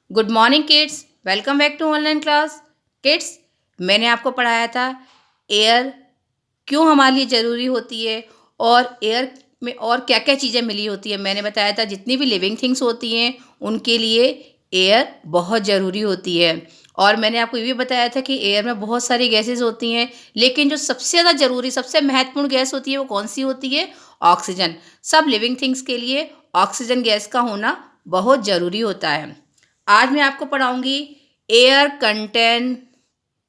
Good morning kids, welcome back to online class. Kids, मैंने आपको पढ़ाया था एयर क्यों हमारे लिए ज़रूरी होती है और एयर में और क्या क्या चीज़ें मिली होती है। मैंने बताया था जितनी भी लिविंग थिंग्स होती हैं उनके लिए एयर बहुत ज़रूरी होती है। और मैंने आपको ये भी बताया था कि एयर में बहुत सारी गैसेस होती हैं, लेकिन जो सबसे ज़्यादा ज़रूरी सबसे महत्वपूर्ण गैस होती है वो कौन सी होती है? ऑक्सीजन। सब लिविंग थिंग्स के लिए ऑक्सीजन गैस का होना बहुत ज़रूरी होता है। आज मैं आपको पढ़ाऊंगी air contain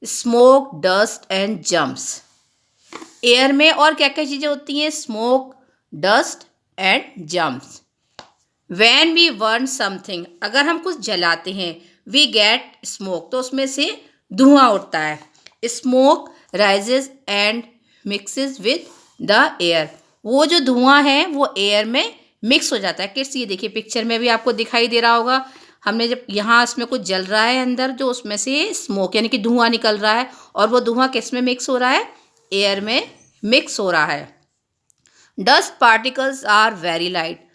smoke dust and germs. Air में और क्या क्या चीज़ें होती हैं? Smoke, dust and germs. When we burn something, अगर हम कुछ जलाते हैं, वी गेट स्मोक, तो उसमें से धुआं उठता है। Smoke rises and mixes with the air, वो जो धुआं है वो एयर में मिक्स हो जाता है। किड्स, ये देखिए पिक्चर में भी आपको दिखाई दे रहा होगा। हमने जब यहाँ इसमें कुछ जल रहा है अंदर, जो उसमें से स्मोक यानी कि धुआं निकल रहा है, और वो धुआं किस में मिक्स हो रहा है? एयर में मिक्स हो रहा है। Dust particles are very light,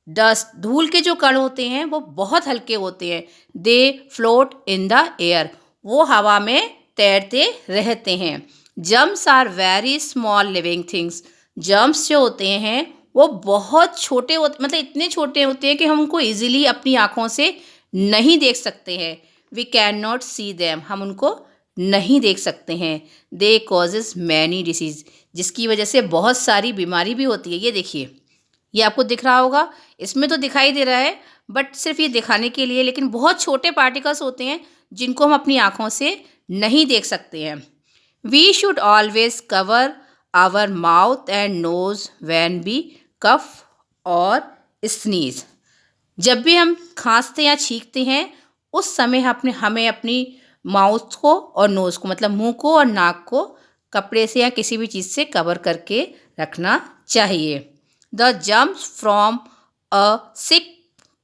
dust धूल के जो कण होते हैं वो बहुत हल्के होते हैं। They float in the air, वो हवा में तैरते रहते हैं। Germs are very small living things, germs जो होते हैं वो बहुत छोटे होते, मतलब इतने छोटे होते हैं कि हम उनको इजीली अपनी आँखों से नहीं देख सकते हैं। We can not see them, हम उनको नहीं देख सकते हैं। दे कॉजेज मैनी डिसीज, जिसकी वजह से बहुत सारी बीमारी भी होती है। ये देखिए, ये आपको दिख रहा होगा, इसमें तो दिखाई दे रहा है बट सिर्फ ये दिखाने के लिए, लेकिन बहुत छोटे पार्टिकल्स होते हैं जिनको हम अपनी आँखों से नहीं देख सकते हैं। We should always cover our mouth and nose when we cough और स्नीज, जब भी हम खांसते या छींकते हैं उस समय हमें अपनी माउथ को और नोज़ को, मतलब मुंह को और नाक को कपड़े से या किसी भी चीज़ से कवर करके रखना चाहिए। The germs from a sick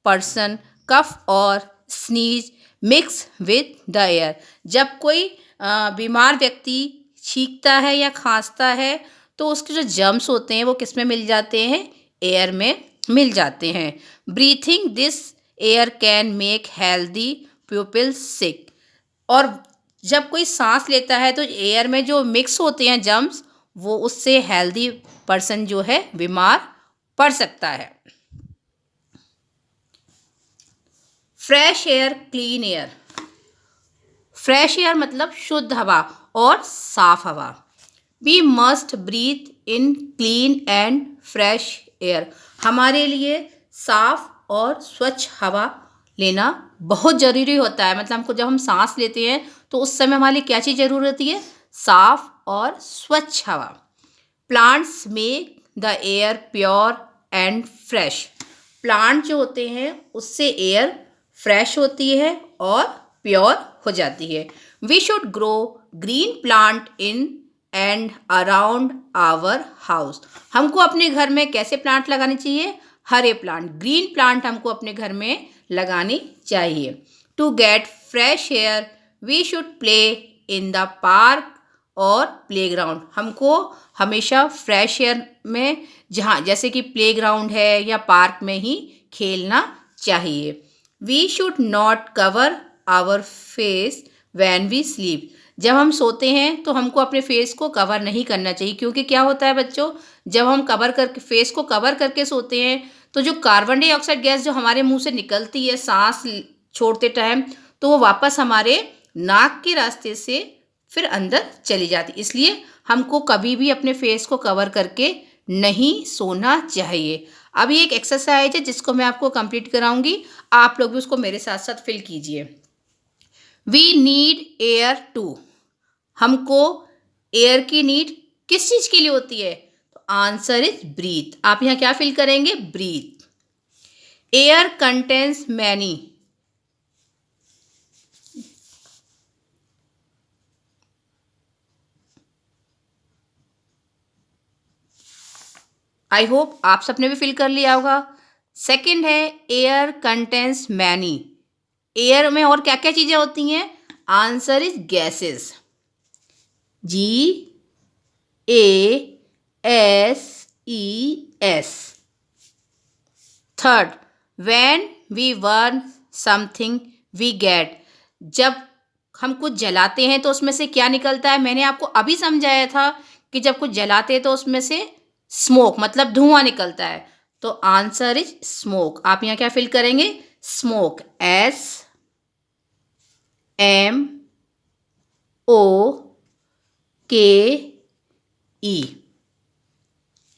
person cough और sneeze mix with the air, जब कोई बीमार व्यक्ति छींकता है या खांसता है तो उसके जो जम्स होते हैं वो किस में मिल जाते हैं? एयर में मिल जाते हैं। Breathing this air can make healthy people sick, और जब कोई सांस लेता है तो एयर में जो मिक्स होते हैं जम्स, वो उससे हेल्दी पर्सन जो है बीमार पड़ सकता है। Fresh air clean air, fresh air मतलब शुद्ध हवा और साफ हवा। We must breathe in clean and fresh air, हमारे लिए साफ और स्वच्छ हवा लेना बहुत ज़रूरी होता है। मतलब हमको जब हम सांस लेते हैं तो उस समय हमारे लिए क्या चीज़ ज़रूर होती है? साफ और स्वच्छ हवा। Plants make the air pure and fresh, plant जो होते हैं उससे एयर फ्रेश होती है और प्योर हो जाती है। We should grow green plant in and around our house, हमको अपने घर में कैसे प्लांट लगाने चाहिए? हरे प्लांट, ग्रीन प्लांट हमको अपने घर में लगानी चाहिए। To get fresh air we should play in the park और प्लेग्राउंड, हमको हमेशा फ्रेश एयर में, जहाँ जैसे कि प्लेग्राउंड है या पार्क में ही खेलना चाहिए। We should not cover our face when we sleep, जब हम सोते हैं तो हमको अपने फेस को कवर नहीं करना चाहिए, क्योंकि क्या होता है बच्चों, जब हम फेस को कवर करके सोते हैं तो जो कार्बन डाइऑक्साइड गैस जो हमारे मुंह से निकलती है सांस छोड़ते टाइम, तो वो वापस हमारे नाक के रास्ते से फिर अंदर चली जाती। इसलिए हमको कभी भी अपने फेस को कवर करके नहीं सोना चाहिए। अब ये एक एक्सरसाइज है जिसको मैं आपको कंप्लीट कराऊंगी, आप लोग भी उसको मेरे साथ साथ फिल कीजिए। वी नीड एयर टू, हमको एयर की नीड किस चीज़ के लिए होती है? तो आंसर इज ब्रीथ। आप यहाँ क्या फिल करेंगे? Breathe. Air contains many, I hope आप सबने भी फिल कर लिया होगा। सेकंड है एयर कंटेन्स मैनी, एयर में और क्या क्या चीज़ें होती हैं? Answer is gases, GASES। Third, when we burn something we get. जब हम कुछ जलाते हैं तो उसमें से क्या निकलता है? मैंने आपको अभी समझाया था कि जब कुछ जलाते हैं तो उसमें से स्मोक मतलब धुआं निकलता है। तो आंसर इज स्मोक। आप यहाँ क्या फिल करेंगे? Smoke, SMOKE।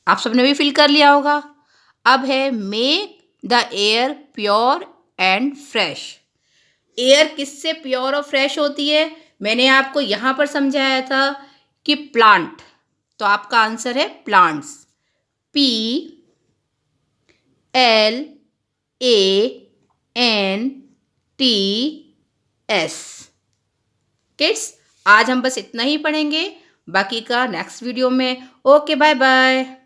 आप सबने भी फिल कर लिया होगा। अब है make the air pure and fresh. Air किससे प्योर और फ्रेश होती है? मैंने आपको यहाँ पर समझाया था कि प्लांट। तो आपका आंसर है प्लांट्स, PLANTS। किड्स, आज हम बस इतना ही पढ़ेंगे, बाकी का नेक्स्ट वीडियो में। Okay, bye bye.